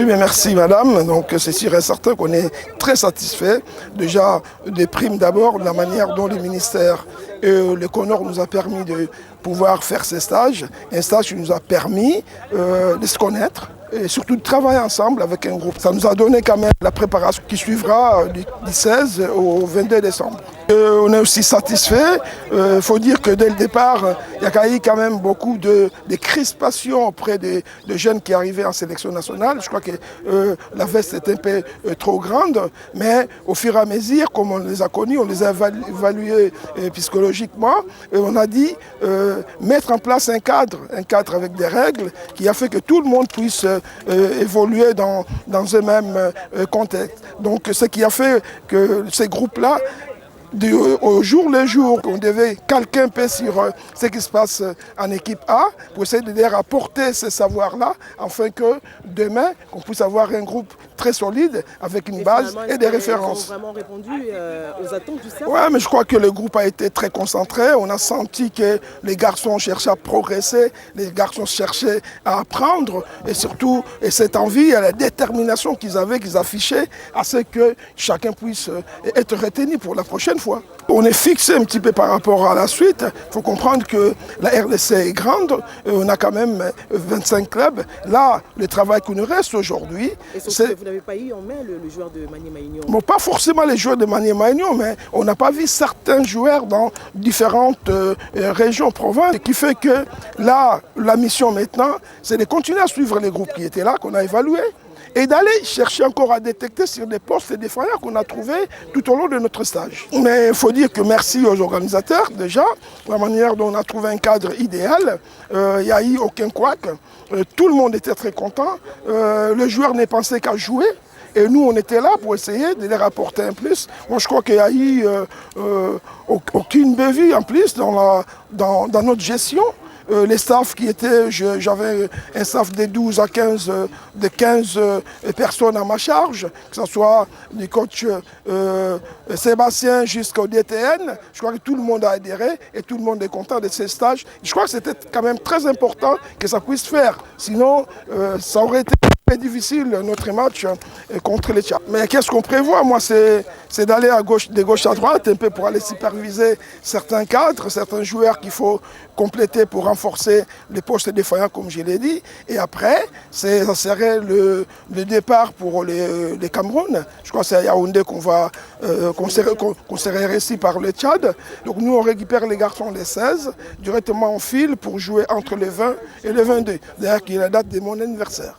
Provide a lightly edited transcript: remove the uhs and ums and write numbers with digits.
Oui, mais merci madame. Donc c'est sûr et certain qu'on est très satisfait. Déjà des primes d'abord, de la manière dont le ministère et le CONOR nous a permis de pouvoir faire ces stages. Un stage qui nous a permis de se connaître et surtout de travailler ensemble avec un groupe. Ça nous a donné quand même la préparation qui suivra du 16 au 22 décembre. On est aussi satisfait. Il faut dire que dès le départ, il y a eu quand même beaucoup de crispations auprès des jeunes qui arrivaient en sélection nationale. Je crois que la veste est un peu trop grande, mais au fur et à mesure, comme on les a connus, on les a évalués psychologiquement, et on a dit mettre en place un cadre avec des règles qui a fait que tout le monde puisse évoluer dans un même contexte. Donc ce qui a fait que ces groupes-là, au jour le jour, on devait calquer un peu sur ce qui se passe en équipe A pour essayer de leur apporter ce savoir-là afin que demain, on puisse avoir un groupe très solide avec une base et des références. Ils ont vraiment répondu aux attentes du cercle. Oui, mais je crois que le groupe a été très concentré. On a senti que les garçons cherchaient à progresser, les garçons cherchaient à apprendre et surtout cette envie et la détermination qu'ils avaient, qu'ils affichaient à ce que chacun puisse être retenu pour la prochaine fois. On est fixé un petit peu par rapport à la suite. Il faut comprendre que la RDC est grande. On a quand même 25 clubs. Là, le travail qui nous reste aujourd'hui, c'est... Vous n'avez pas eu en main le joueur de Maniema-Union? Bon, pas forcément les joueurs de Maniema-Union, mais on n'a pas vu certains joueurs dans différentes régions, provinces, qui fait que là, la mission maintenant, c'est de continuer à suivre les groupes qui étaient là, qu'on a évalués, et d'aller chercher encore à détecter sur des postes défaillants qu'on a trouvés tout au long de notre stage. Mais il faut dire que merci aux organisateurs déjà, la manière dont on a trouvé un cadre idéal, il n'y a eu aucun couac, tout le monde était très content, le joueur n'est pensé qu'à jouer. Et nous, on était là pour essayer de les rapporter un plus. Moi, je crois qu'il n'y a eu aucune bévue en plus dans notre gestion. Les staffs qui étaient, j'avais un staff de 12 à 15, de 15 personnes à ma charge, que ce soit du coach Sébastien jusqu'au DTN. Je crois que tout le monde a adhéré et tout le monde est content de ces stages. Je crois que c'était quand même très important que ça puisse faire. Sinon, ça aurait été difficile notre match contre les Tchad. Mais qu'est-ce qu'on prévoit? Moi, c'est d'aller de gauche à droite, un peu pour aller superviser certains cadres, certains joueurs qu'il faut compléter pour renforcer les postes défaillants, comme je l'ai dit. Et après, ça serait le départ pour les Cameroun. Je crois que c'est à Yaoundé qu'on serait réussi par le Tchad. Donc nous, on récupère les garçons les 16, directement en file pour jouer entre les 20 et les 22. D'ailleurs, qui est la date de mon anniversaire.